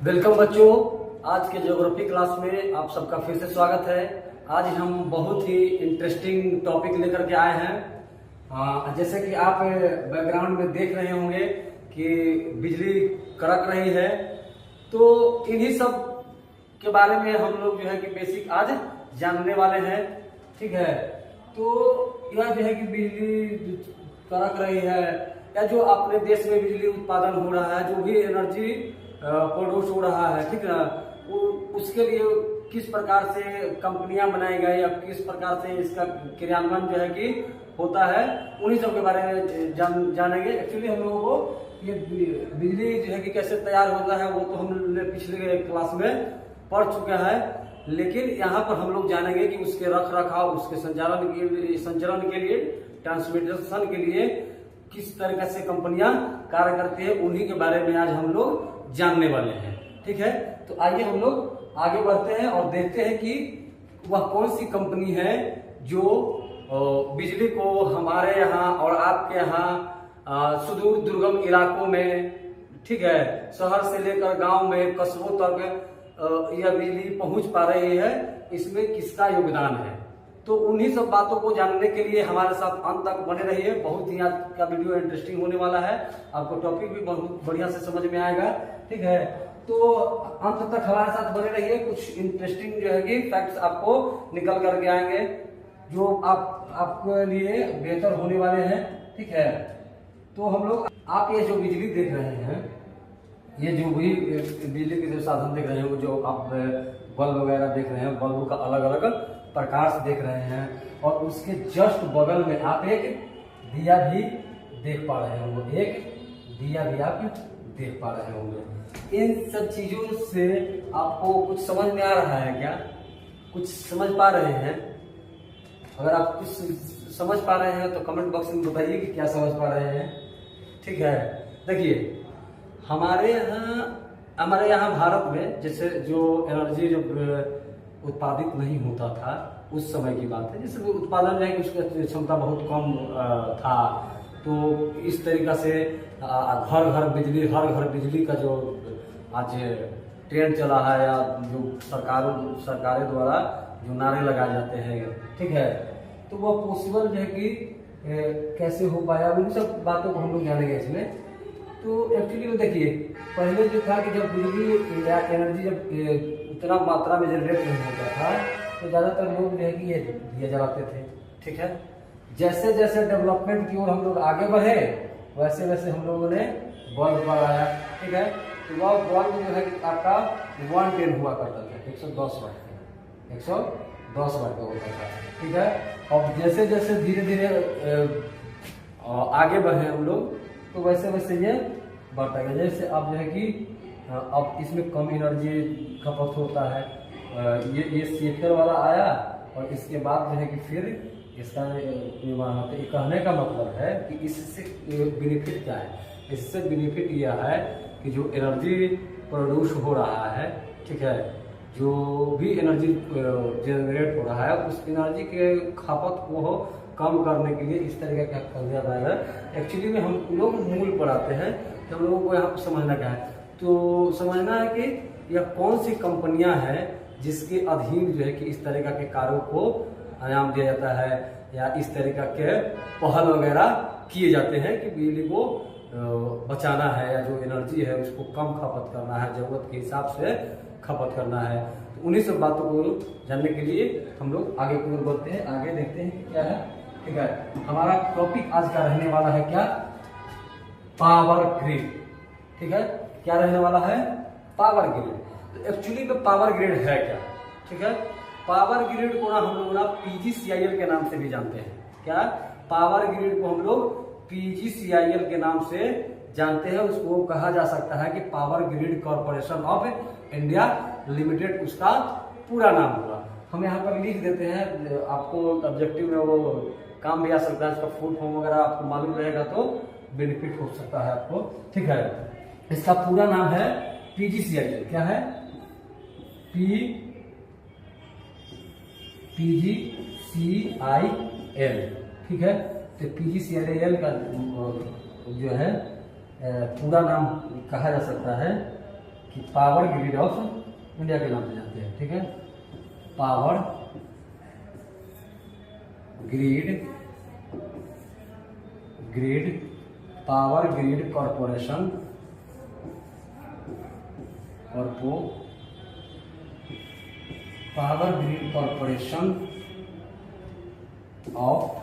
Welcome बच्चों, आज के ज्योग्राफी क्लास में आप सबका फिर से स्वागत है। आज हम बहुत ही इंटरेस्टिंग टॉपिक लेकर के आए हैं। जैसे कि आप बैकग्राउंड में देख रहे होंगे कि बिजली कड़क रही है, तो इन्हीं सब के बारे में हम लोग जो है कि बेसिक आज जानने वाले हैं। ठीक है, तो यह जो है कि बिजली कड़क रही है या जो अपने देश में बिजली उत्पादन हो रहा है, जो भी एनर्जी प्रोड्यूस हो रहा है, ठीक है ना, उसके लिए किस प्रकार से कंपनियां बनाई गई या किस प्रकार से इसका क्रियान्वयन जो है कि होता है, उन्हीं सब के बारे में जानेंगे। एक्चुअली हम लोगों को ये बिजली जो है कि कैसे तैयार होता है वो तो हमने पिछले क्लास में पढ़ चुका है, लेकिन यहाँ पर हम लोग जानेंगे कि उसके रख रखाव, उसके संचालन के लिए, ट्रांसमिशन के लिए किस तरीके से कंपनियां कार्य करती है, उन्हीं के बारे में आज हम लोग जानने वाले हैं। ठीक है, तो आइए हम लोग आगे बढ़ते हैं और देखते हैं कि वह कौन सी कंपनी है जो बिजली को हमारे यहाँ और आपके यहाँ सुदूर दुर्गम इलाकों में, ठीक है, शहर से लेकर गांव में, कस्बों तक यह बिजली पहुंच पा रही है, इसमें किसका योगदान है। तो उन्हीं सब बातों को जानने के लिए हमारे साथ अंत तक बने रहिए। बहुत ही आज का वीडियो इंटरेस्टिंग होने वाला है, आपको टॉपिक भी बहुत बढ़िया से समझ में आएगा। ठीक है, तो अंत तक हमारे साथ बने रहिए। कुछ इंटरेस्टिंग जो है कि फैक्ट्स आपको निकल करके आएंगे जो आपके लिए बेहतर होने वाले हैं। ठीक है, तो हम लोग, आप ये जो बिजली देख रहे हैं, ये जो भी बिजली के जो साधन देख रहे हैं, जो आप बल्ब वगैरह देख रहे हैं, बल्ब का अलग अलग प्रकाश देख रहे हैं, और उसके जस्ट बगल में आप एक दिया भी देख पा रहे होंगे, एक दिया भी आप देख पा रहे होंगे। इन सब चीजों से आपको कुछ समझ में आ रहा है क्या? कुछ समझ पा रहे हैं? अगर आप कुछ समझ पा रहे हैं तो कमेंट बॉक्स में बताइए कि क्या समझ पा रहे हैं। ठीक है, देखिए हमारे यहाँ भारत में जैसे जो एनर्जी जो उत्पादित नहीं होता था उस समय की बात है, जैसे उत्पादन है उसकी क्षमता बहुत कम था, तो इस तरीका से घर घर बिजली का जो आज ट्रेंड चला है, या जो सरकारों द्वारा जो नारे लगाए जाते हैं, ठीक है, तो वो पॉसिबल जो है कि कैसे हो पाया, उन सब बातों को हम लोग जानेंगे इसमें। तो एक्चुअली में देखिए, पहले जो था कि जब बिजली या एनर्जी जब उतना मात्रा में जनरेट नहीं होता था, तो ज़्यादातर लोग जो है कि ये दिए जलाते थे। ठीक है, जैसे जैसे डेवलपमेंट की ओर हम लोग आगे बढ़े, वैसे वैसे हम लोगों ने बल्ब बनाया। ठीक है, तो वह बल्ब जो है कि आपका 110 हुआ करता था, 110 वाट का, 110 वाट का होता था। ठीक है, और जैसे जैसे धीरे धीरे आगे बढ़े हम लोग, तो वैसे वैसे ये बढ़ता गया। जैसे अब जो है कि अब इसमें कम एनर्जी खपत होता है, ये सीएफएल वाला आया, और इसके बाद जो है कि फिर इसका निर्माण होता है। कहने का मतलब है कि इससे बेनिफिट क्या है? इससे बेनिफिट यह है कि जो एनर्जी प्रोड्यूस हो रहा है, ठीक है, जो भी एनर्जी जनरेट हो रहा है, उस एनर्जी के खपत को कम करने के लिए इस तरीके का कर दिया जाएगा। एक्चुअली में हम लोग मूल पर आते हैं, तो हम लोगों को यहाँ पर समझना क्या है, तो समझना है कि यह कौन सी कंपनियां हैं जिसके अधीन जो है कि इस तरीका के कार्यों को अंजाम दिया जाता है, या इस तरीका के पहल वगैरह किए जाते हैं कि बिजली को बचाना है, या जो एनर्जी है उसको कम खपत करना है, जरूरत के हिसाब से खपत करना है। तो उन्हीं सब बातों को जानने के लिए हम लोग आगे की ओर बढ़ते हैं, आगे देखते हैं कि क्या है। ठीक है, हमारा टॉपिक आज का रहने वाला है क्या? Power grid. ठीक है, क्या रहने वाला है? Power grid. तो एक्चुअली में पावर ग्रिड है क्या? ठीक है, पावर ग्रिड को ना हम लोग ना पीजीसीआईएल के नाम से भी जानते हैं। क्या? पावर ग्रिड को हम लोग पीजीसीआईएल के नाम से जानते हैं। उसको कहा जा सकता है कि power grid corporation of India limited, उसका पूरा नाम होगा। हम यहाँ पर लिख देते हैं, आपको ऑब्जेक्टिव में वो काम भी आ सकता है, इसका फुल फॉर्म वगैरह आपको मालूम रहेगा तो बेनिफिट हो सकता है आपको। ठीक है, इसका पूरा नाम है पीजीसीआईएल। क्या है? पीजीसीआईएल। ठीक है, तो पीजीसीआईएल का जो है पूरा नाम कहा जा सकता है कि पावर ग्रिड ऑफ इंडिया के नाम से जानते हैं, ठीक है। Power grid power grid corporation power grid corporation of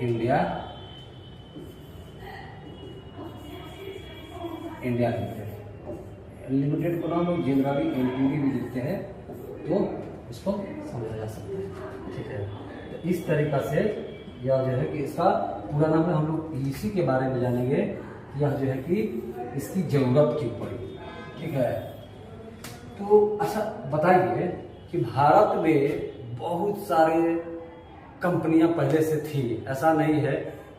India limited को नाम लोग जनरली एलटीडी भी लिखते हैं, तो इसको समझा जा सकता है, ठीक है। तो इस तरीका से यह जो है कि इसका पूरा नाम है, हम लोग इसी के बारे में जानेंगे। यह जो है कि इसकी जरूरत क्यों पड़ी, ठीक है। तो अच्छा बताइए कि भारत में बहुत सारे कंपनियां पहले से थी, ऐसा नहीं है।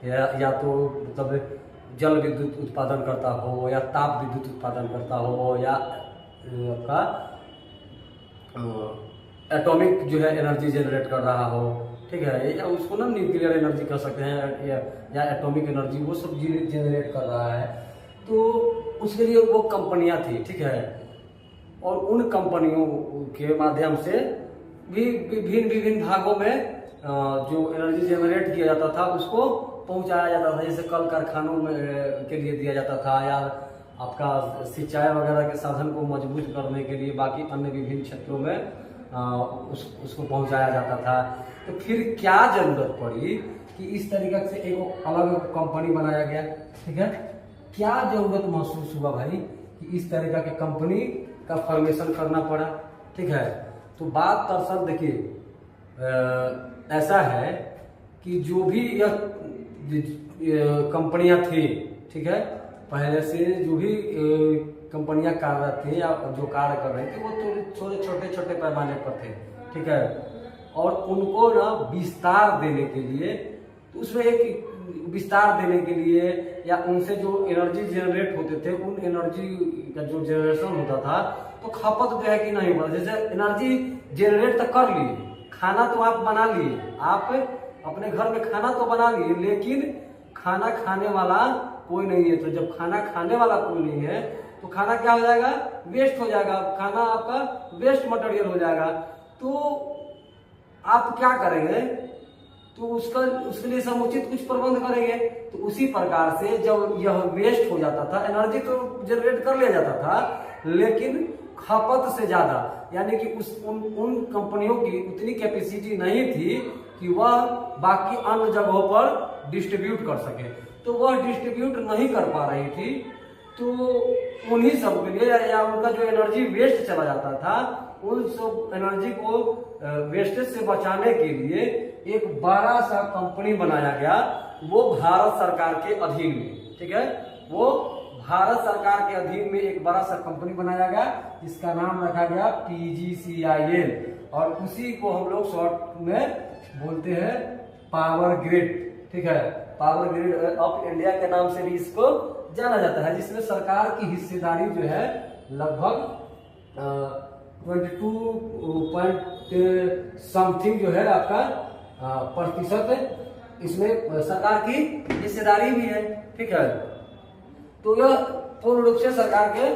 या तो मतलब जल विद्युत उत्पादन करता हो, या ताप विद्युत उत्पादन करता हो, या आपका एटॉमिक जो है एनर्जी जनरेट कर रहा हो, ठीक है, या उसको ना न्यूक्लियर एनर्जी कर सकते हैं, या एटॉमिक एनर्जी, वो सब जनरेट कर रहा है। तो उसके लिए वो कंपनियां थी, ठीक है। और उन कंपनियों के माध्यम से भी विभिन्न भागों में जो एनर्जी जनरेट किया जाता था उसको पहुंचाया जाता था। जैसे कल कारखानों में के लिए दिया जाता था, या आपका सिंचाई वगैरह के साधन को मजबूत करने के लिए बाकी अन्य विभिन्न क्षेत्रों में उसको पहुंचाया जाता था। तो फिर क्या जरूरत पड़ी कि इस तरीके से एक अलग कंपनी बनाया गया, ठीक है। क्या जरूरत महसूस हुआ भाई कि इस तरीका के कंपनी का फॉर्मेशन करना पड़ा, ठीक है। तो बात दरअसल देखिए ऐसा है कि जो भी यह कंपनियां थी, ठीक है, पहले से जो भी कंपनियां कार्यरत थी या जो कार्य कर रहे थे वो थोड़े छोटे पैमाने पर थे, ठीक है। और उनको ना विस्तार देने के लिए, तो उसमें एक विस्तार देने के लिए या उनसे जो एनर्जी जनरेट होते थे उन एनर्जी का जो जनरेशन होता था तो खपत जो है कि नहीं बढ़ा। जैसे एनर्जी जनरेट तो कर लिए, खाना तो आप बना लिए, आप अपने घर में खाना तो बना लिए, लेकिन खाना खाने वाला कोई नहीं है। तो जब खाना खाने वाला कोई नहीं है तो खाना क्या हो जाएगा, वेस्ट हो जाएगा, खाना आपका वेस्ट मटेरियल हो जाएगा। तो आप क्या करेंगे, तो उसके लिए समुचित कुछ प्रबंध करेंगे। तो उसी प्रकार से जब यह वेस्ट हो जाता था, एनर्जी तो जनरेट कर लिया जाता था लेकिन खपत से ज्यादा, यानी कि उन कंपनियों की उतनी कैपेसिटी नहीं थी कि वह बाकी अन्य जगहों पर डिस्ट्रीब्यूट कर सके। तो वह डिस्ट्रीब्यूट नहीं कर पा रही थी, तो उन्हीं सब के लिए या उनका जो एनर्जी वेस्ट चला जाता था उन सब एनर्जी को वेस्टेज से बचाने के लिए एक बड़ा सा कंपनी बनाया गया, वो भारत सरकार के अधीन में, ठीक है। वो भारत सरकार के अधीन में एक बड़ा सा कंपनी बनाया गया जिसका नाम रखा गया PGCIL, और उसी को हम लोग शॉर्ट में बोलते हैं पावर ग्रिड, ठीक है। पावर ग्रिड ऑफ इंडिया के नाम से भी इसको जाना जाता है, जिसमें सरकार की हिस्सेदारी जो है लगभग 22 समथिंग जो है आपका प्रतिशत इसमें सरकार की हिस्सेदारी भी है, ठीक है। तो यह पूर्ण रूप से सरकार के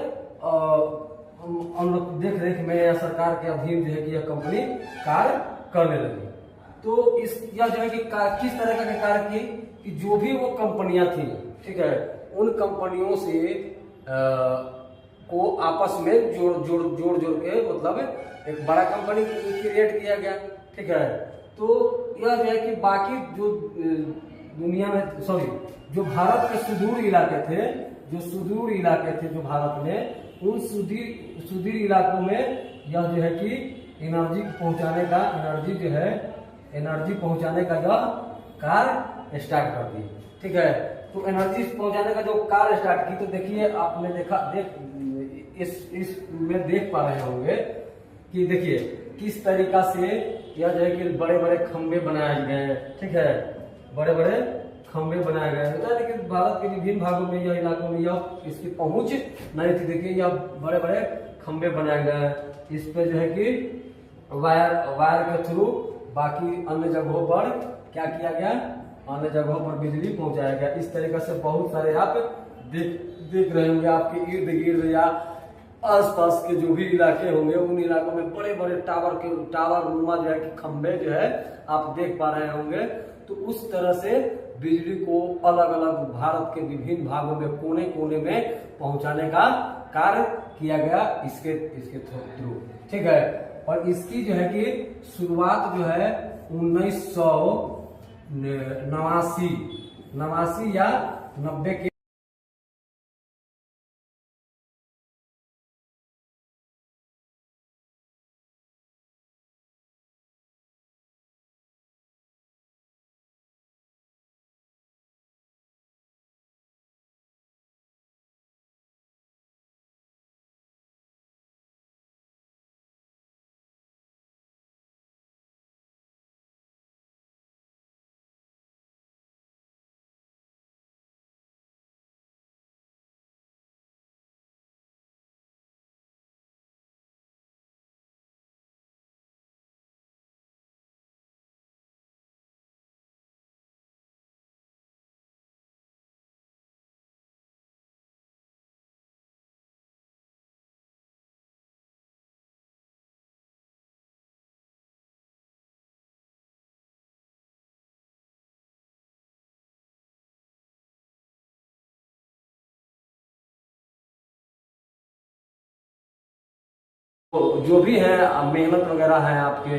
देख रेख में या सरकार के अधीन जो है कि यह कंपनी कार्य करने लगी। तो इस यह जो है कि किस तरह का कार्य की कि जो भी वो कंपनियां थी, ठीक है, उन कंपनियों से को आपस में जोड़ के मतलब एक बड़ा कंपनी क्रिएट किया गया, ठीक है। तो यह जो है कि बाकी जो दुनिया में जो भारत के सुदूर इलाके थे जो भारत में, उन सुदूर इलाकों में यह जो है कि एनर्जी पहुंचाने का जो कार्य स्टार्ट कर दी, ठीक है। तो एनर्जी पहुंचाने का जो कार्य स्टार्ट की, तो देखिए आपने इस में देख पा रहे होंगे कि देखिए किस तरीका से यह जो है कि बड़े बड़े खंभे बनाए गए, ठीक है, बड़े बड़े खंभे बनाए गए। लेकिन भारत के विभिन्न भागों में यह इलाकों में यह इसकी पहुंच नहीं थी। देखिए यह बड़े बड़े खंभे बनाए गए, इस पे जो है कि वायर के थ्रू बाकी अन्य जगहों पर क्या किया गया, अन्य जगहों पर बिजली पहुंचाया गया। इस तरीके से बहुत सारे आप देख रहे होंगे आपके इर्द गिर्द या आसपास के जो भी इलाके होंगे उन इलाकों में बड़े बड़े टावर नुमा जो है कि खंभे जो है आप देख पा रहे होंगे। तो उस तरह से बिजली को अलग अलग भारत के विभिन्न भागों में कोने कोने में पहुंचाने का कार्य किया गया इसके थ्रू, ठीक है। और इसकी जो है कि शुरुआत जो है 1989 या 90 के जो भी है मेहनत वगैरह है आपके,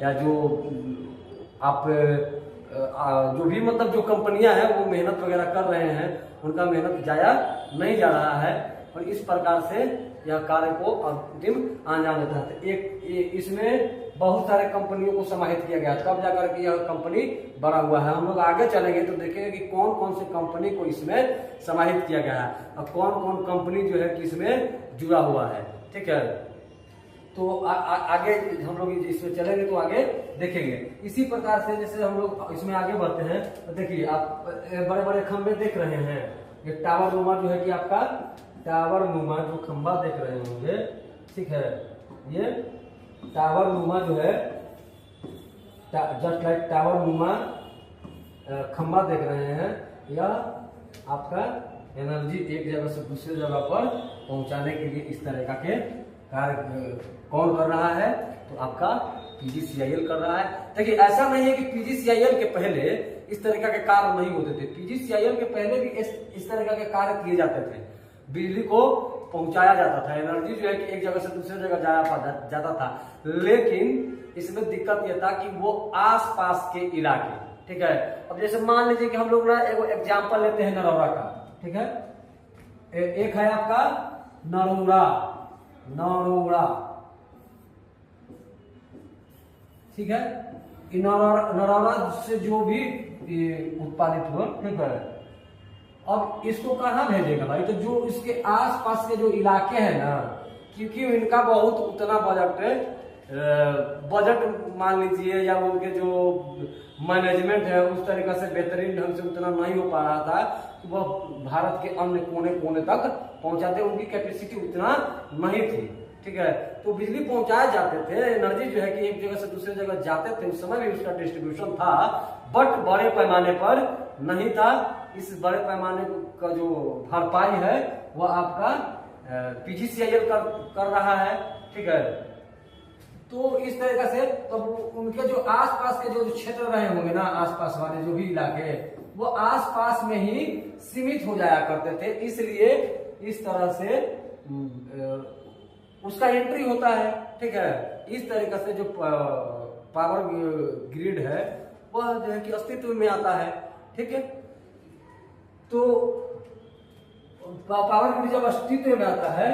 या जो आप जो भी मतलब जो कंपनियां हैं वो मेहनत वगैरह कर रहे हैं, उनका मेहनत जाया नहीं जा रहा है। और इस प्रकार से यह कार्य को अंतिम अंजाम देता है। इसमें बहुत सारे कंपनियों को समाहित किया गया, तब जाकर के यह कंपनी बना हुआ है। हम लोग आगे चलेंगे तो देखेंगे कि कौन कौन सी कंपनी को इसमें समाहित किया गया है और कौन कौन कंपनी जो है कि इसमें जुड़ा हुआ है, ठीक है। तो आगे हम लोग इसमें चलेंगे तो आगे देखेंगे। इसी प्रकार से जैसे हम लोग इसमें आगे बढ़ते हैं तो देखिए आप बड़े बड़े खंभे देख रहे हैं। ये टावर नुमा जो है कि आपका टावर नुमा जो खंभा देख रहे होंगे, ठीक है। ये टावर नुमा जो है जस्ट लाइक टावर नुमा खंभा देख रहे हैं, यह आपका एनर्जी एक जगह से दूसरी जगह पर पहुंचाने के लिए इस तरह के कार्य कौन कर रहा है, तो आपका पीजीसीआईएल कर रहा है। देखिए ऐसा नहीं है कि पीजीसीआईएल के पहले इस तरह के कार्य नहीं होते थे। पीजीसीआईएल के पहले भी इस तरह के कार्य किए जाते थे। बिजली को पहुंचाया जाता था, एनर्जी जो है कि एक जगह से दूसरी जगह जाता था। लेकिन इसमें दिक्कत यह था कि वो आसपास के इलाके, ठीक है। अब जैसे मान लीजिए कि हम लोग ना एक एग्जाम्पल लेते हैं नरौरा का, ठीक है। एक है आपका नरौरा, ठीक है। नरौरा से जो भी उत्पादित हुआ, ठीक है। अब इसको कहाँ भेजेगा भाई, तो जो इसके आसपास के जो इलाके हैं ना, क्योंकि इनका बहुत उतना बजट मान लीजिए या उनके जो मैनेजमेंट है उस तरीका से बेहतरीन ढंग से उतना नहीं हो पा रहा था कि वह भारत के अन्य कोने कोने तक पहुंचाते, उनकी कैपेसिटी उतना नहीं थी, ठीक है। तो बिजली पहुंचाए जाते थे, एनर्जी जो है कि एक जगह से दूसरी जगह जाते थे, उस समय भी उसका डिस्ट्रीब्यूशन था, बट बड़े पैमाने पर नहीं था। इस बड़े पैमाने का जो भरपाई है वह आपका पीजीसीआईएल कर रहा है, ठीक है। तो इस तरीके से तो उनके जो आसपास के जो क्षेत्र रहे होंगे ना, आसपास वाले जो भी इलाके, वो आसपास में ही सीमित हो जाया करते थे। इसलिए इस तरह से उसका एंट्री होता है, ठीक है। इस तरीके से जो पावर ग्रिड है वह जो है कि अस्तित्व में आता है, ठीक है। तो पावर ग्रिड जब अस्तित्व में आता है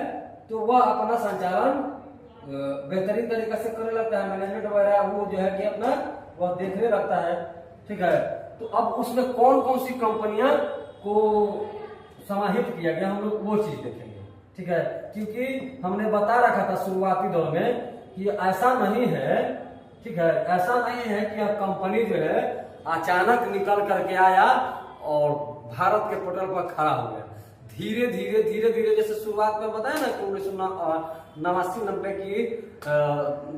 तो वह अपना संचालन बेहतरीन तरीके से करने लगता है, मैनेजमेंट वगैरह वो जो है कि अपना वह देखने लगता है, ठीक है। तो अब उसमें कौन कौन सी कंपनियां को समाहित किया गया, हम लोग वो चीज देखेंगे, ठीक है। क्योंकि हमने बता रखा था शुरुआती दौर में कि ऐसा नहीं है, ठीक है, ऐसा नहीं है कि अब कंपनी जो है अचानक निकल करके आया और भारत के पटल पर खड़ा हो गया। धीरे धीरे जैसे शुरुआत में बताया ना कि 1989-90 की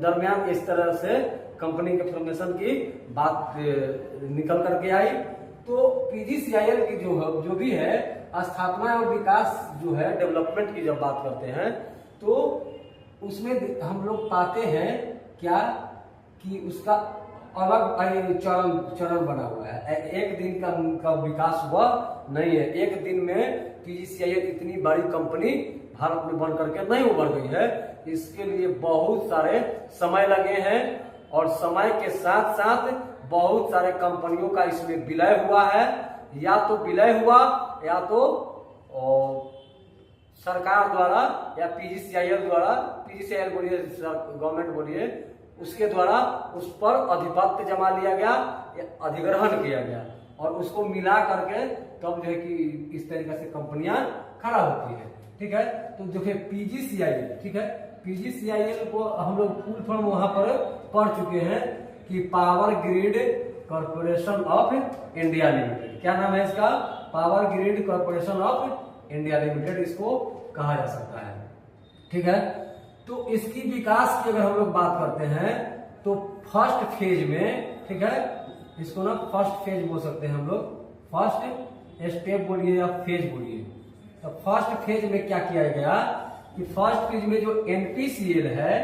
दरमियान इस तरह से कंपनी के फॉर्मेशन की बात निकल करके आई। तो पीजीसीआईएल की जो भी है स्थापना और विकास जो है, डेवलपमेंट की जब बात करते हैं तो उसमें हम लोग पाते हैं क्या कि उसका अलग चरण बना हुआ है। एक दिन का विकास हुआ नहीं है। एक दिन में पीजीसीआईएल इतनी बड़ी कंपनी भारत में बन करके नहीं उभर गई है। इसके लिए बहुत सारे समय लगे हैं और समय के साथ साथ बहुत सारे कंपनियों का इसमें विलय हुआ है। या तो विलय हुआ या तो सरकार द्वारा या पीजीसीआईएल द्वारा, पीजीसीआईएल बोलिए, गवर्नमेंट बोलिए, उसके द्वारा उस पर अधिपत्य जमा लिया गया या अधिग्रहण किया गया और उसको मिला करके तब जो है कि इस तरीके से कंपनियां खड़ा होती है। ठीक है, तो देखिए पीजीसीआईएल, ठीक है, पीजीसीआईएल को हम लोग फुल फॉर्म वहां पर पढ़ चुके हैं कि power grid corporation of India limited. क्या नाम है इसका? Power grid corporation of India limited इसको कहा जा सकता है। ठीक है, तो इसकी विकास की अगर हम लोग बात करते हैं तो फर्स्ट फेज में, ठीक है, इसको ना फर्स्ट फेज बोल सकते हैं हम लोग, फर्स्ट स्टेप बोलिए या फेज बोलिए। तो फर्स्ट फेज में क्या किया गया कि फर्स्ट फेज में जो एनपीसीएल है,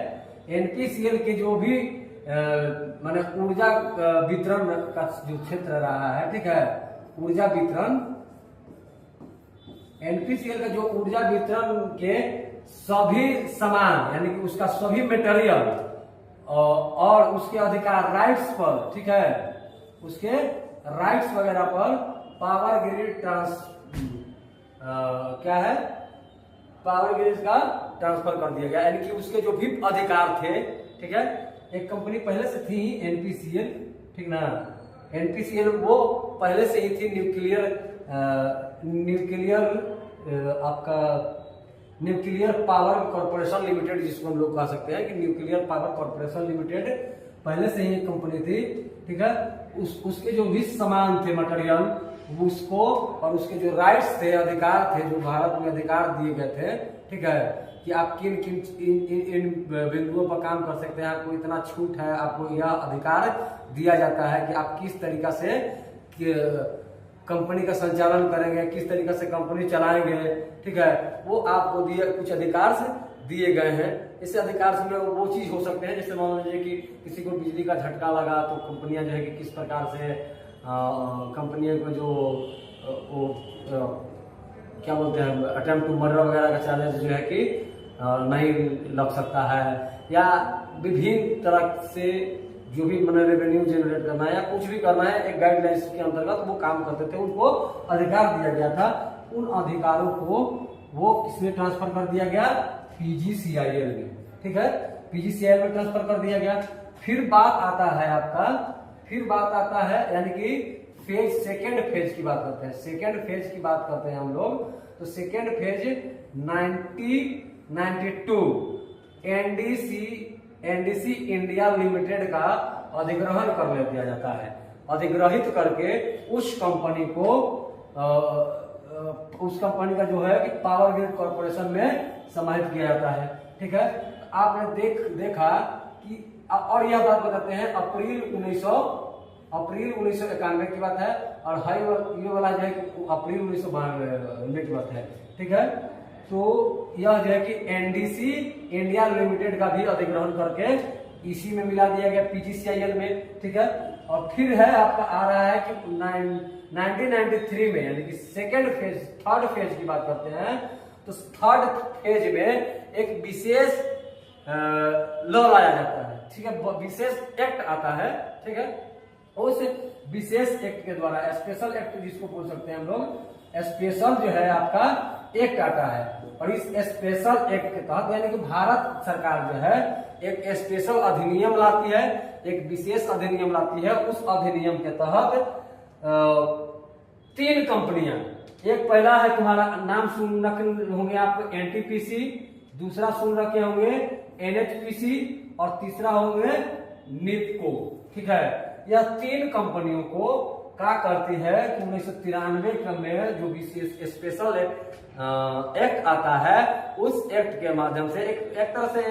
एनपीसीएल के जो भी माने ऊर्जा वितरण का जो क्षेत्र रहा है, ठीक है, ऊर्जा वितरण, एनपीसीएल का जो ऊर्जा वितरण के सभी सामान यानी कि उसका सभी मटेरियल और उसके अधिकार राइट्स पर, ठीक है, उसके राइट्स वगैरह पर पावर ग्रिड क्या है, पावर ग्रिड का ट्रांसफर कर दिया गया। यानी कि उसके जो भी अधिकार थे, ठीक है, एक कंपनी पहले से थी एनपीसीएल, ठीक ना, एनपीसीएल वो पहले से ही थी आपका न्यूक्लियर पावर कॉर्पोरेशन लिमिटेड, जिसको हम लोग कह सकते हैं कि न्यूक्लियर पावर कॉर्पोरेशन लिमिटेड पहले से ही एक कंपनी थी। ठीक है, उसके जो भी सामान थे मटेरियल उसको और उसके जो राइट्स थे, अधिकार थे, जो भारत में अधिकार दिए गए थे, ठीक है, कि आप किन किन इन बिंदुओं पर काम कर सकते हैं, आपको इतना छूट है, आपको यह अधिकार दिया जाता है कि आप किस तरीका से कंपनी का संचालन करेंगे, किस तरीके से कंपनी चलाएंगे। ठीक है, वो आपको दिए कुछ अधिकार से दिए गए हैं। इस अधिकार से वो चीज हो सकते हैं जैसे मान लीजिए कि किसी को बिजली का झटका लगा तो कंपनियां जो है कि किस प्रकार से कंपनियों को जो क्या बोलते हैं अटेम्प्ट टू मर्डर वगैरह का चार्जेस जो है कि नहीं लग सकता है, या विभिन्न तरह से जो भी मैंने रेवेन्यू जनरेट करना है या कुछ भी करना है एक गाइडलाइंस के अंतर्गत वो काम करते थे, उनको अधिकार दिया गया था। उन अधिकारों को वो किसमें ट्रांसफर कर दिया गया? पीजीसीआईएल में। ठीक है, पीजीसीआईएल में ट्रांसफर कर दिया गया। फिर बात आता है आपका, फिर बात आता है यानी कि फेज, सेकेंड फेज की बात करते हैं, सेकेंड फेज की बात करते हैं हम लोग। तो second phase 1992 NDC India limited का अधिग्रहण कर दिया जाता है। अधिग्रहित करके उस कंपनी को उस कंपनी का जो है कि पावर ग्रिड कॉर्पोरेशन में समाहित किया जाता है। ठीक है, आपने देखा कि और यह बात बताते हैं अप्रैल 1991 की बात है और हाई ये वाला जो है कि अप्रैल 1992 की बात है। ठीक है, तो यह जो है कि एनडीसी इंडिया लिमिटेड का भी अधिग्रहण करके इसी में मिला दिया गया पीजीसीआईएल में। ठीक है, और फिर है आपका आ रहा है कि 1993 में यानी कि सेकेंड फेज, थर्ड फेज की बात करते हैं। तो थर्ड फेज में एक विशेष लॉ लाया जाता है। ठीक है, विशेष एक्ट आता है। ठीक है, उस विशेष एक्ट के द्वारा, स्पेशल एक्ट जिसको बोल सकते हैं हम लोग, स्पेशल जो है आपका एक्ट आता है। और इस स्पेशल एक्ट के तहत यानी कि भारत सरकार जो है एक स्पेशल अधिनियम लाती है, एक विशेष अधिनियम लाती है। उस अधिनियम के तहत 3 कंपनियां, एक पहला है तुम्हारा नाम सुन रखे होंगे आप एनटीपीसी, दूसरा सुन रखे होंगे एनएचपीसी और तीसरा होंगे निपको। ठीक है, यह 3 कंपनियों को क्या करती है कि 1993 में जो विशेष स्पेशल एक्ट आता है, उस एक्ट के माध्यम से एक तरह से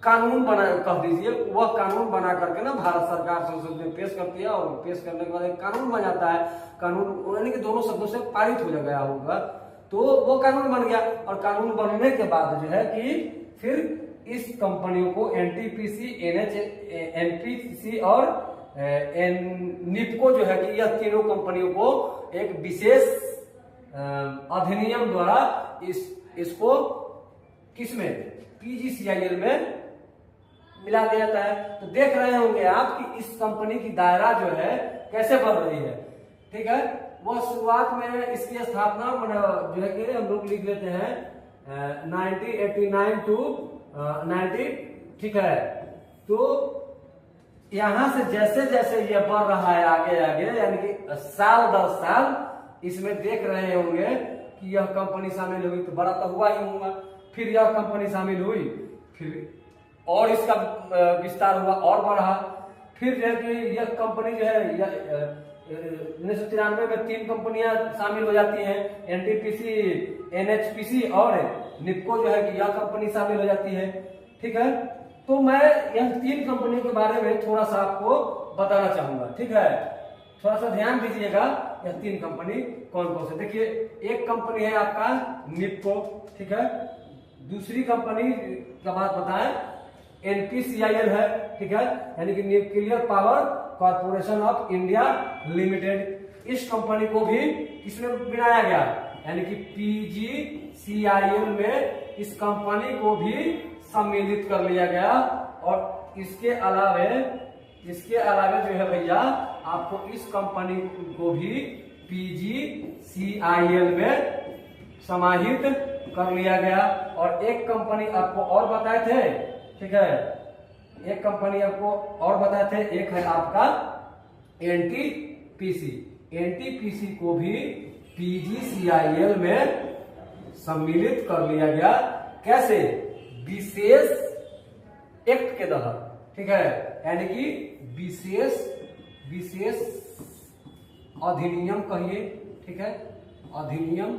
कानून बना कह दीजिए, वह कानून बना करके ना भारत सरकार संसद में पेश करती है और पेश करने के बाद एक कानून बन जाता है। कानून यानी कि दोनों शब्दों से पारित हो गया होगा, तो वो कानून बन गया। और कानून बनने के बाद जो है कि फिर इस कंपनियों को एनटीपीसी, एनपीसी और निपको जो है कि यह तीनों कंपनियों को एक विशेष अधिनियम द्वारा इसको किसमें, पीजीसीआईएल में मिला दिया जाता है। तो देख रहे होंगे आप कि इस कंपनी की दायरा जो है कैसे बढ़ रही है, ठीक है। वह शुरुआत में इसकी स्थापना जो है कि हम लोग लिख लेते हैं 1989 टू 90, ठीक है। तो यहां से जैसे जैसे ये बढ़ रहा है आगे आगे, यानी कि साल दर साल इसमें देख रहे होंगे कि यह कंपनी शामिल हुई, तो बड़ा तो हुआ ही होगा। फिर यह कंपनी शामिल हुई, फिर और इसका विस्तार हुआ और बढ़ा। फिर जो है कि यह कंपनी जो है 1993 में 3 कंपनियां शामिल हो जाती हैं, एनटीपीसी, एनएचपीसी और निपको जो है कि यह कंपनी शामिल हो जाती है, ठीक है। तो मैं यह 3 कंपनियों के बारे में थोड़ा सा आपको बताना चाहूंगा, ठीक है। थोड़ा सा ध्यान दीजिएगा, यह 3 कंपनी कौन कौन से। देखिए, एक कंपनी है आपका निपको, ठीक है। दूसरी कंपनी का बात बताएं, एनपीसीआईएल है, ठीक है, यानी कि nuclear power corporation of India limited. इस कंपनी को भी किसमें बनाया गया, यानी कि पीजीसीआईएल में इस कंपनी को भी सम्मिलित कर लिया गया। और इसके अलावे जो है भैया, आपको इस कंपनी को भी पीजीसीआईएल में समाहित कर लिया गया। और एक कंपनी आपको और बताए थे, ठीक है, एक कंपनी आपको और बताए थे, एक है आपका एनटीपीसी। एनटीपीसी को भी पीजीसीआईएल में सम्मिलित कर लिया गया। कैसे, विशेष एक्ट के तहत, ठीक है, यानी कि विशेष अधिनियम कहिए, ठीक है, अधिनियम,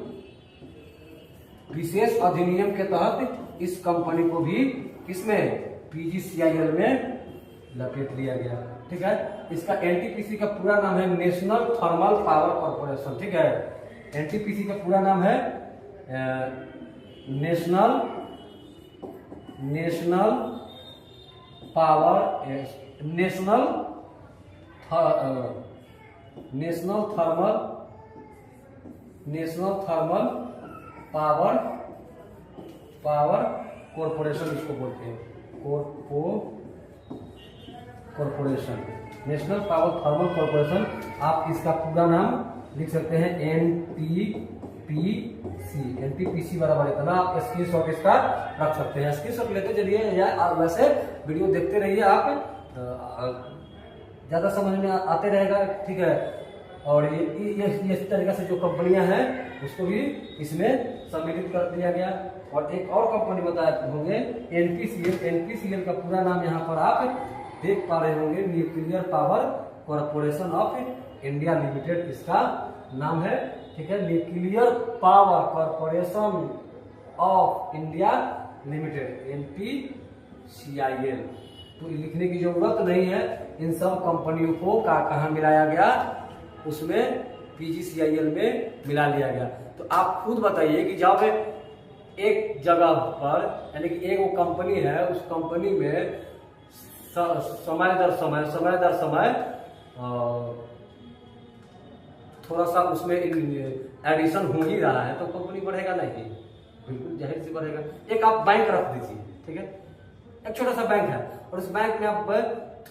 विशेष अधिनियम के तहत इस कंपनी को भी किसमें, पीजीसीआईएल में लपेट लिया गया, ठीक है। इसका एनटीपीसी का पूरा नाम है नेशनल थर्मल पावर कॉर्पोरेशन, ठीक है। एनटीपीसी का पूरा नाम है नेशनल थर्मल पावर कॉर्पोरेशन, इसको बोलते हैं corporation, national power thermal corporation. आप इसका पूरा नाम लिख सकते हैं एनटीपीसी बराबर इतना। आप स्क्रीनशॉट इसका रख सकते हैं, स्क्रीनशॉट लेते चलिए, या वैसे वीडियो देखते रहिए, आप ज्यादा समझ में आते रहेगा, ठीक है। और ये इस तरीके से जो कंपनियां हैं उसको भी इसमें सम्मिलित कर दिया गया। और एक और कंपनी बताए होंगे एनपीसीएल। एनपीसीएल का पूरा नाम यहाँ पर आप देख पा रहे होंगे, nuclear power corporation of India limited इसका नाम है, ठीक है। Nuclear power corporation of India limited, NPCIL. तो लिखने की जरूरत नहीं है। इन सब कंपनियों को कहाँ मिलाया गया, उसमें पीजीसीआईएल में मिला लिया गया। तो आप खुद बताइए कि जब एक जगह पर, यानी कि एक वो कंपनी है, उस कंपनी में समय दर समय थोड़ा सा उसमें एडिशन हो ही रहा है, तो कंपनी बढ़ेगा नहीं, बिल्कुल जाहिर सी बढ़ेगा। एक आप बैंक रख दीजिए, ठीक है, एक छोटा सा बैंक है और उस बैंक में आप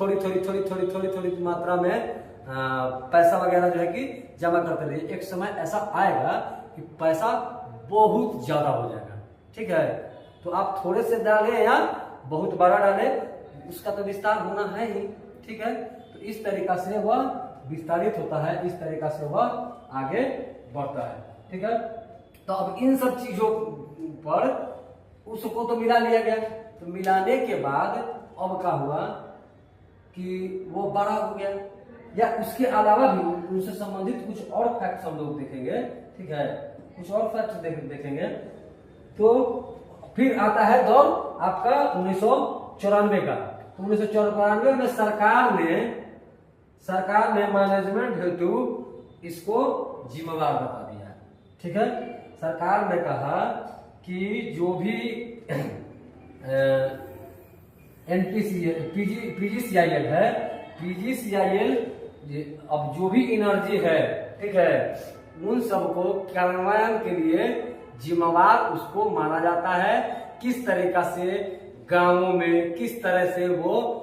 थोड़ी मात्रा में पैसा वगैरह जो है कि जमा करते रहिए। एक समय ऐसा आएगा कि पैसा बहुत ज्यादा हो जाएगा, ठीक है। तो आप थोड़े से डालें या बहुत बड़ा डालें, उसका तो विस्तार होना है ही, ठीक है। तो इस तरीका से वह विस्तारित होता है, इस तरीका से वह आगे बढ़ता है, ठीक है। तो अब इन सब चीजों पर उसको तो मिला लिया गया। तो मिलाने के बाद अब क्या हुआ कि वो बड़ा हो गया, या उसके अलावा भी उनसे संबंधित कुछ और फैक्ट्स हम लोग देखेंगे, ठीक है, कुछ और फैक्ट्स देखेंगे। तो फिर आता है दौर आपका 1964 1994 का। तो 1994 में सरकार ने मैनेजमेंट हेतु इसको जिम्मेवार बता दिया। ठीक है, सरकार ने कहा कि जो भी पीजीसीआईएल है, पीजीसीआईएल अब जो भी एनर्जी है, ठीक है, उन सबको कार्यान्वयन के लिए जिम्मेवार उसको माना जाता है। किस तरीका से गांवों में, किस तरह से वो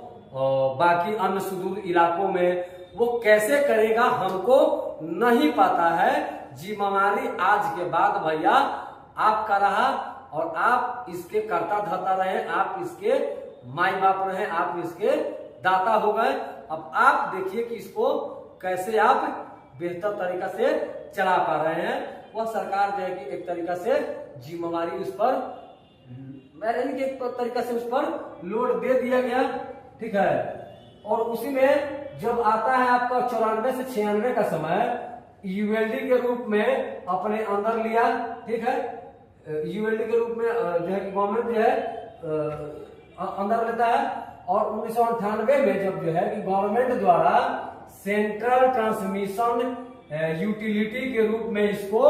बाकी अन्य सुदूर इलाकों में वो कैसे करेगा हमको नहीं पता है। जिम्मेवारी आज के बाद भैया आपका रहा और आप इसके कर्ता धर्ता रहे, आप इसके माई बाप रहे, आप इसके दाता हो गए। अब आप देखिए कि इसको कैसे आप बेहतर तरीका से चला पा रहे हैं। वह सरकार जो है कि एक तरीका से जिम्मेवारी उस पर एक तरीका से उस पर लोड दे दिया गया। ठीक है, और उसी में जब आता है आपका 94 से 96 का समय, यूएलडी के रूप में अपने अंदर लिया। ठीक है, यूएलडी के रूप में जो है कि गवर्नमेंट जो है अंदर लेता है। और 1998 में जब जो है कि गवर्नमेंट द्वारा सेंट्रल ट्रांसमिशन यूटिलिटी के रूप में इसको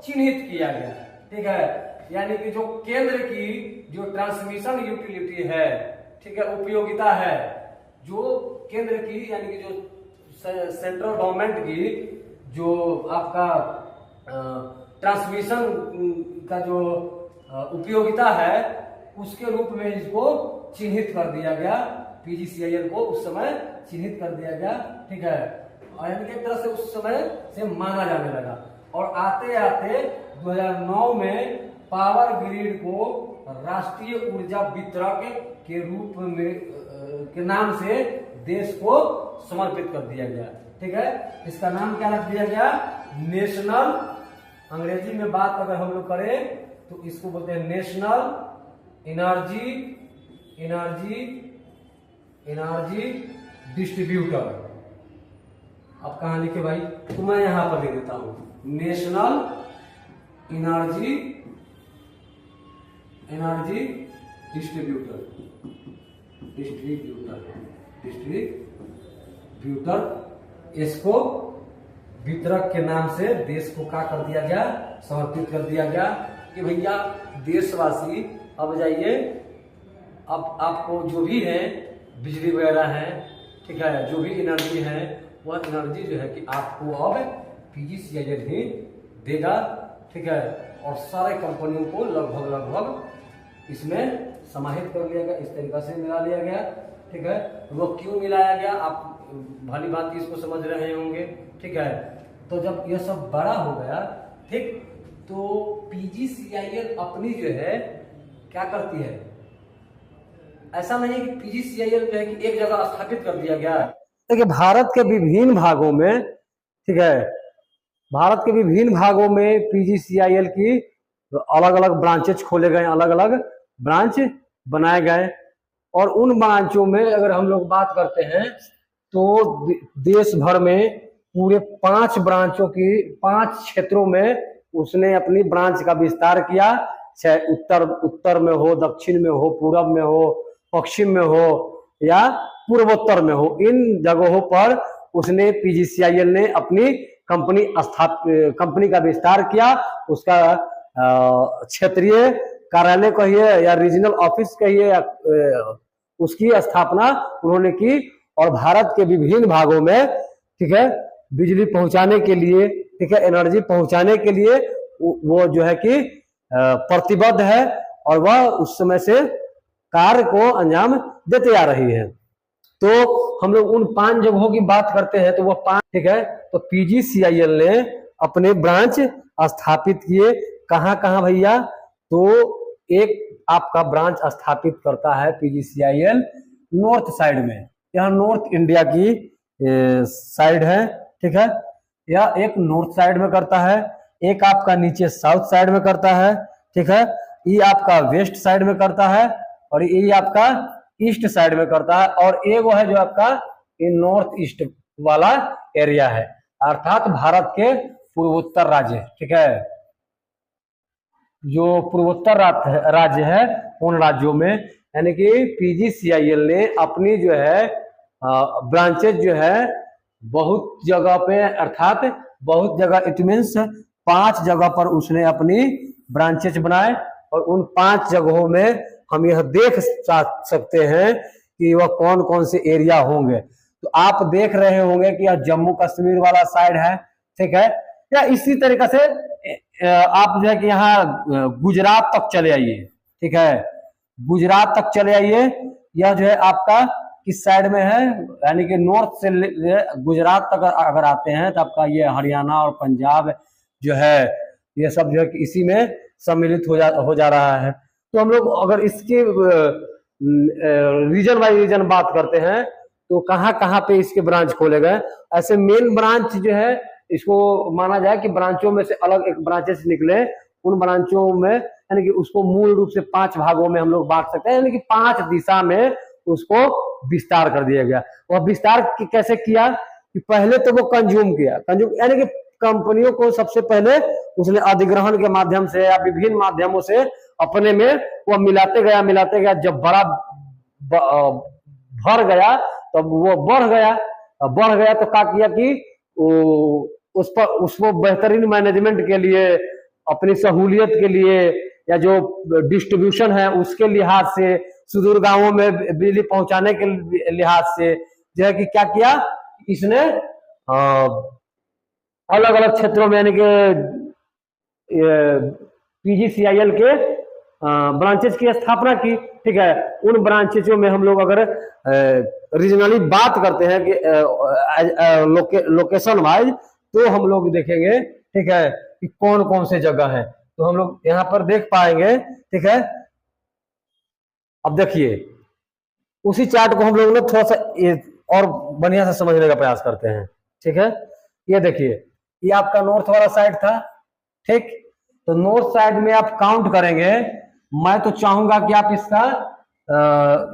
चिन्हित किया गया। ठीक है, यानी कि जो केंद्र की जो ट्रांसमिशन यूटिलिटी है, ठीक है, उपयोगिता है, जो केंद्र की यानी कि जो सेंट्रल गवर्नमेंट की जो आपका ट्रांसमिशन का जो उपयोगिता है, उसके रूप में इसको चिन्हित कर दिया गया। पीजीसीआईएल को उस समय चिन्हित कर दिया गया। ठीक है, यानी कि एक तरह से उस समय से माना जाने लगा। और आते आते 2009 में पावर ग्रिड को राष्ट्रीय ऊर्जा वितरक के रूप में के नाम से देश को समर्पित कर दिया गया। ठीक है, इसका नाम क्या रख दिया गया? नेशनल, अंग्रेजी में बात अगर हम लोग करें तो इसको बोलते हैं नेशनल एनर्जी डिस्ट्रीब्यूटर। अब कहां लिखे भाई? तो मैं यहां पर लिख देता हूं, नेशनल एनर्जी डिस्ट्रीब्यूटर। इसको वितरक के नाम से देश को क्या कर दिया गया? समर्पित कर दिया गया कि भैया देशवासी अब जाइए, अब आपको जो भी है बिजली वगैरह है, ठीक है, जो भी एनर्जी है, वह एनर्जी जो है कि आपको अब पीजीसीआईएल ही देगा। ठीक है, और सारे कंपनियों को लगभग इसमें समाहित कर लिया गया, इस तरीका से मिला लिया गया। ठीक है, वो क्यों मिलाया गया आप भली बात इसको समझ रहे होंगे। ठीक है, तो जब यह सब बड़ा हो गया, ठीक, तो पीजीसीआईएल अपनी जो है क्या करती है? ऐसा नहीं है कि पीजीसीआईएल जो है कि एक जगह स्थापित कर दिया गया। देखिए, भारत के विभिन्न भागों में, ठीक है, भारत के विभिन्न भागों में पीजीसीआईएल की अलग अलग ब्रांचेज खोले गए, अलग अलग ब्रांच बनाए गए। और उन ब्रांचों में अगर हम लोग बात करते हैं तो देश भर में पूरे 5 ब्रांचों की 5 क्षेत्रों में उसने अपनी ब्रांच का विस्तार किया, चाहे उत्तर में हो, दक्षिण में हो, पूरब में हो, पश्चिम में हो या पूर्वोत्तर में हो। इन जगहों पर उसने पीजीसीआईएल ने अपनी कंपनी का विस्तार किया। उसका क्षेत्रीय कार्यालय कहिए या रीजनल ऑफिस कहिए या उसकी स्थापना उन्होंने की। और भारत के विभिन्न भागों में, ठीक है, बिजली पहुंचाने के लिए, ठीक है, एनर्जी पहुंचाने के लिए वो जो है कि प्रतिबद्ध है और वह उस समय से कार्य को अंजाम देते आ रही है। तो हम लोग उन 5 जगहों की बात करते हैं, तो वह 5, ठीक है, तो पीजीसीआईएल ने अपने ब्रांच स्थापित किए। कहाँ कहाँ भैया? तो एक आपका ब्रांच स्थापित करता है पीजीसीआईएल नॉर्थ साइड में, यह नॉर्थ इंडिया की साइड है। ठीक है, यह एक नॉर्थ साइड में करता है, एक आपका नीचे साउथ साइड में करता है। ठीक है, ये आपका वेस्ट साइड में करता है और ये आपका ईस्ट साइड में करता है। और एक वो है जो आपका ये नॉर्थ ईस्ट वाला एरिया है, अर्थात भारत के पूर्वोत्तर राज्य। ठीक है, जो पूर्वोत्तर राज्य है उन राज्यों में यानी कि पीजीसीआईएल ने अपनी जो है ब्रांचेज जो है बहुत जगह पे, अर्थात बहुत जगह, इट मीन्स 5 जगह पर उसने अपनी ब्रांचेज बनाए और उन 5 जगहों में हम यह देख सकते हैं कि वह कौन कौन से एरिया होंगे। तो आप देख रहे होंगे कि यह जम्मू कश्मीर वाला साइड है, ठीक है। या इसी तरीके से आप जो है कि यहाँ गुजरात तक चले आइए, ठीक है, गुजरात तक चले आइए। यह जो है आपका किस साइड में है, यानी कि नॉर्थ से गुजरात तक अगर आते हैं तो आपका ये हरियाणा और पंजाब जो है ये सब जो है कि इसी में सम्मिलित हो जा रहा है। तो हम लोग अगर इसके रीजन बाय रीजन बात करते हैं तो कहाँ कहाँ पे इसके ब्रांच खोले गए। ऐसे मेन ब्रांच जो है इसको माना जाए कि ब्रांचों में से अलग एक ब्रांचेस निकले, उन ब्रांचों में यानी कि उसको मूल रूप से 5 भागों में हम लोग बांट सकते हैं, यानी कि 5 दिशा में उसको विस्तार कर दिया गया। वह विस्तार कैसे किया कि पहले तो वो कंज्यूम किया, कंज्यूम यानी कि कंपनियों को सबसे पहले उसने अधिग्रहण के माध्यम से या विभिन्न माध्यमों से अपने में वो मिलाते गया। जब बड़ा भर गया तब तो वो बढ़ गया तो क्या किया कि उस पर उसको बेहतरीन मैनेजमेंट के लिए, अपनी सहूलियत के लिए या जो डिस्ट्रीब्यूशन है उसके लिहाज से, सुदूर गांवों में बिजली पहुंचाने के लिहाज से जो है कि क्या किया इसने अलग अलग क्षेत्रों में यानी कि पीजीसीआईएल के ब्रांचेस की स्थापना की, ठीक है। उन ब्रांचेसों में हम लोग अगर रीजनली बात करते हैं कि लोकेशन वाइज, तो हम लोग देखेंगे, ठीक है, कि कौन कौन से जगह है। तो हम लोग यहाँ पर देख पाएंगे, ठीक है। अब देखिए उसी चार्ट को हम लोग ना थोड़ा सा और बढ़िया से समझने का प्रयास करते हैं, ठीक है। ये देखिए, ये आपका नॉर्थ वाला साइड था, ठीक। तो नॉर्थ साइड में आप काउंट करेंगे। मैं तो चाहूंगा कि आप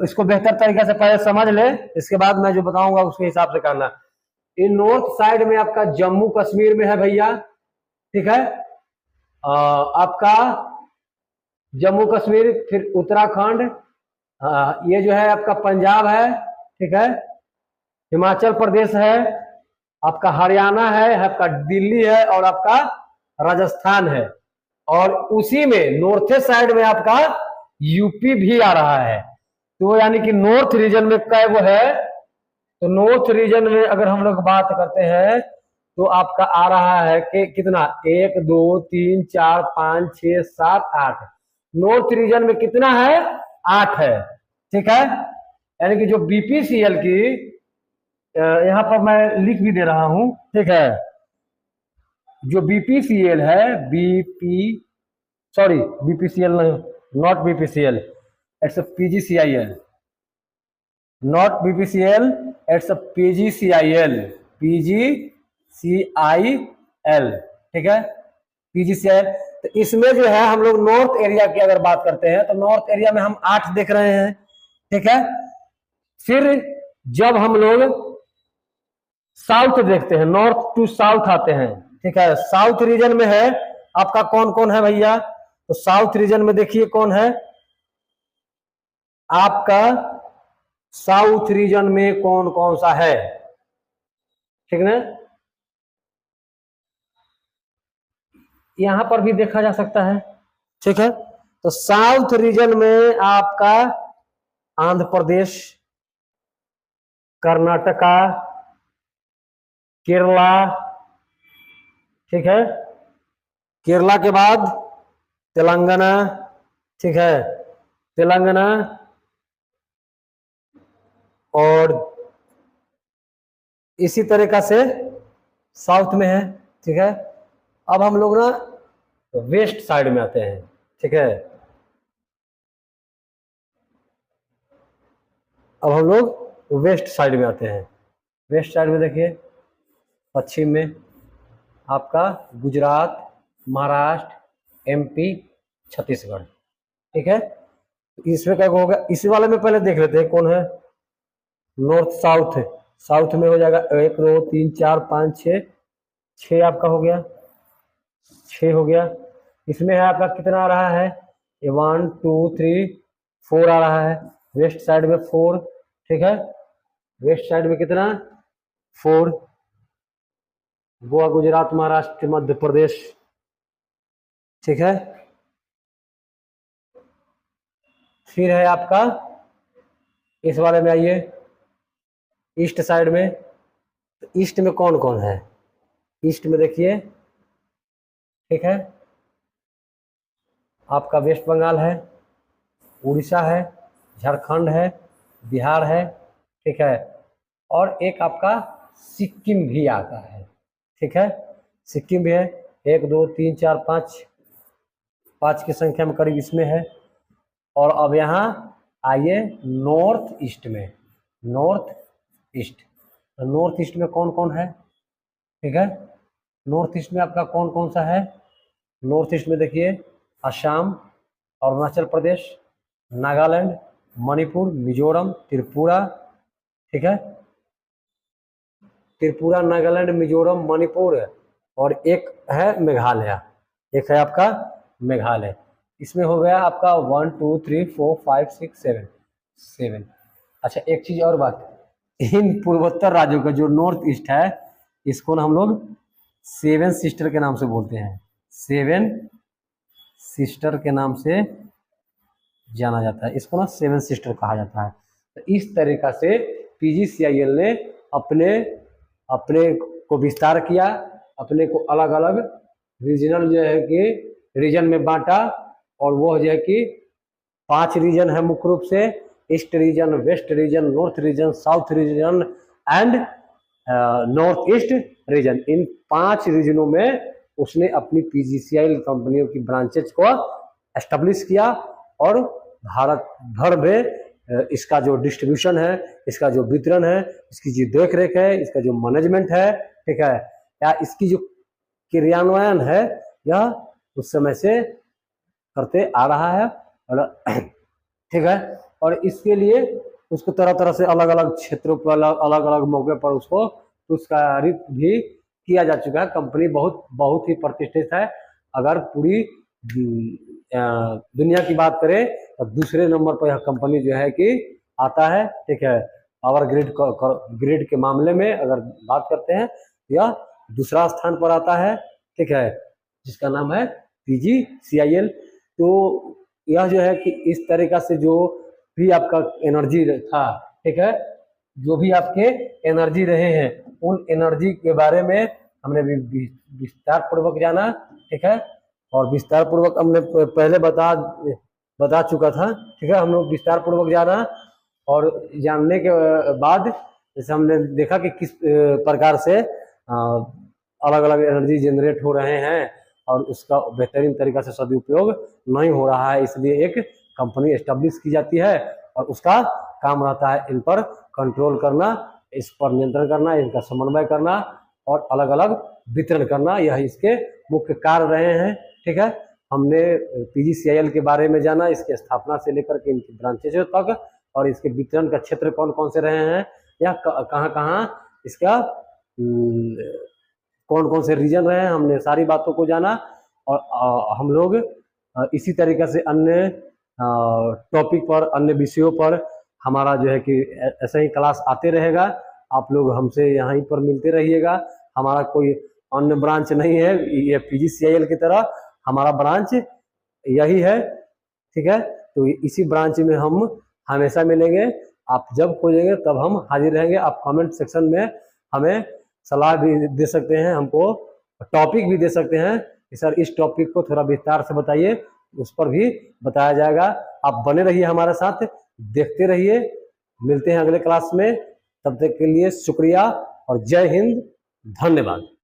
इसको बेहतर तरीके से पहले समझ ले, इसके बाद मैं जो बताऊंगा उसके हिसाब से करना। ये नॉर्थ साइड में आपका जम्मू कश्मीर में है भैया, ठीक है। आपका जम्मू कश्मीर, फिर उत्तराखंड, ये जो है आपका पंजाब है, ठीक है, हिमाचल प्रदेश है, आपका हरियाणा है, आपका दिल्ली है और आपका राजस्थान है। और उसी में नॉर्थ साइड में आपका यूपी भी आ रहा है। तो यानी कि नॉर्थ रीजन में कै वो है, तो नॉर्थ रीजन में अगर हम लोग बात करते हैं तो आपका आ रहा है कि कितना, 1 2 3 4 5 6 7 8। नॉर्थ रीजन में कितना है, 8 है, ठीक है। यानी कि जो बीपीसीएल की, यहां पर मैं लिख भी दे रहा हूं, ठीक है, जो बीपीसीएल है, बीपीसीएल नहीं, not BPCL, it's a PGCIL, not BPCL, it's a PGCIL, PGCIL, ठीक है, पीजीसीआईएल। तो इसमें जो है हम लोग नॉर्थ एरिया की अगर बात करते हैं तो नॉर्थ एरिया में हम 8 देख रहे हैं, ठीक है। फिर जब हम लोग साउथ देखते हैं, नॉर्थ टू साउथ आते हैं, ठीक है, साउथ रीजन में है आपका कौन कौन है भैया। तो साउथ रीजन में देखिए कौन है आपका, साउथ रीजन में कौन कौन सा है, ठीक है। यहां पर भी देखा जा सकता है, ठीक है। तो साउथ रीजन में आपका आंध्र प्रदेश, कर्नाटका, केरला, ठीक है, केरला के बाद तेलंगाना, ठीक है, तेलंगाना और इसी तरीका से साउथ में है, ठीक है। अब हम लोग ना वेस्ट साइड में आते हैं, ठीक है। अब हम लोग वेस्ट साइड में आते हैं। वेस्ट साइड में देखिए, पश्चिम में आपका गुजरात, महाराष्ट्र, एमपी, छत्तीसगढ़, ठीक है। इसमें क्या होगा, इसी वाले में पहले देख लेते हैं कौन है। नॉर्थ साउथ, साउथ में हो जाएगा 1 2 3 4 5 6, 6 आपका हो गया, 6 हो गया। इसमें है आपका कितना आ रहा है, 1 2 3 4 आ रहा है, वेस्ट साइड में 4, ठीक है, वेस्ट साइड में कितना 4, गोवा, गुजरात, महाराष्ट्र, मध्य प्रदेश, ठीक है। फिर है आपका इस वाले में आइए, ईस्ट साइड में, तो ईस्ट में कौन कौन है, ईस्ट में देखिए, ठीक है, आपका वेस्ट बंगाल है, उड़ीसा है, झारखंड है, बिहार है, ठीक है, और एक आपका सिक्किम भी आता है, ठीक है, सिक्किम भी है, 1 2 3 4 5 की संख्या में करीब इसमें है। और अब यहाँ आइए नॉर्थ ईस्ट में, नॉर्थ ईस्ट, तो नॉर्थ ईस्ट में कौन कौन है, ठीक है, नॉर्थ ईस्ट में आपका कौन कौन सा है, नॉर्थ ईस्ट में देखिए असम, अरुणाचल प्रदेश, नागालैंड, मणिपुर, मिजोरम, त्रिपुरा, ठीक है, त्रिपुरा, नागालैंड, मिजोरम, मणिपुर, और एक है मेघालय, एक है आपका मेघालय। इसमें हो गया आपका 1 2 3 4 5 6 7। अच्छा एक चीज और बात, इन पूर्वोत्तर राज्यों का जो नॉर्थ ईस्ट है, इसको ना हम लोग 7 सिस्टर के नाम से बोलते हैं, 7 सिस्टर के नाम से जाना जाता है, इसको ना 7 सिस्टर कहा जाता है। तो इस तरीका से PGCIL ने अपने अपने को विस्तार किया, अपने को अलग अलग रीजनल जो है कि रीजन में बांटा, और वो जो है कि 5 रीजन है मुख्य रूप से, east region, west region, north region, south region and north east region. इन 5 रीजनों में उसने अपनी PGCIL कंपनियों की ब्रांचेज को एस्टेब्लिश किया, और भारत भर में इसका जो डिस्ट्रीब्यूशन है, इसका जो वितरण है, इसकी जो देख रेख है, इसका जो मैनेजमेंट है, ठीक है, या इसकी जो क्रियान्वयन है, यह उस समय से करते आ रहा है, ठीक है। और इसके लिए उसको तरह तरह से अलग अलग क्षेत्रों पर अलग अलग मौके पर उसको पुरस्कारित भी किया जा चुका है। कंपनी बहुत ही प्रतिष्ठित है। अगर पूरी दुनिया की बात करें तो दूसरे नंबर पर यह कंपनी जो है कि आता है, ठीक है। पावर ग्रिड के मामले में अगर बात करते हैं, यह दूसरा स्थान पर आता है, ठीक है, जिसका नाम है PGCIL। तो यह जो है कि इस तरीका से जो भी आपका एनर्जी था, ठीक है, जो भी आपके एनर्जी रहे हैं, उन एनर्जी के बारे में हमने भी विस्तार पूर्वक जाना, ठीक है, और विस्तार पूर्वक हमने पहले बता चुका था, ठीक है। हम लोग विस्तार पूर्वक जाना, और जानने के बाद जैसे हमने देखा कि किस प्रकार से अलग अलग एनर्जी जनरेट हो रहे हैं और उसका बेहतरीन तरीका से सदुपयोग नहीं हो रहा है, इसलिए एक कंपनी एस्टेब्लिश की जाती है और उसका काम रहता है इन पर कंट्रोल करना, इस पर नियंत्रण करना, इनका समन्वय करना और अलग अलग वितरण करना, यह इसके मुख्य कार्य रहे हैं, ठीक है। हमने PGCIL के बारे में जाना, इसकी स्थापना से लेकर के इनकी ब्रांचेज तक, और इसके वितरण का क्षेत्र कौन कौन से रहे हैं, या कहाँ कहाँ इसका कौन कौन से रीजन रहे हैं, हमने सारी बातों को जाना। और हम लोग इसी तरीके से अन्य टॉपिक पर, अन्य विषयों पर हमारा जो है कि ऐसा ही क्लास आते रहेगा। आप लोग हमसे यहीं पर मिलते रहिएगा। हमारा कोई अन्य ब्रांच नहीं है, ये PGCIL की तरह हमारा ब्रांच यही है, ठीक है। तो इसी ब्रांच में हम हमेशा मिलेंगे। आप जब खोजेंगे तब हम हाजिर रहेंगे। आप कमेंट सेक्शन में हमें सलाह भी दे सकते हैं, हमको टॉपिक भी दे सकते हैं कि सर इस टॉपिक को थोड़ा विस्तार से बताइए, उस पर भी बताया जाएगा। आप बने रहिए हमारे साथ, देखते रहिए। मिलते हैं अगले क्लास में, तब तक के लिए शुक्रिया और जय हिंद, धन्यवाद।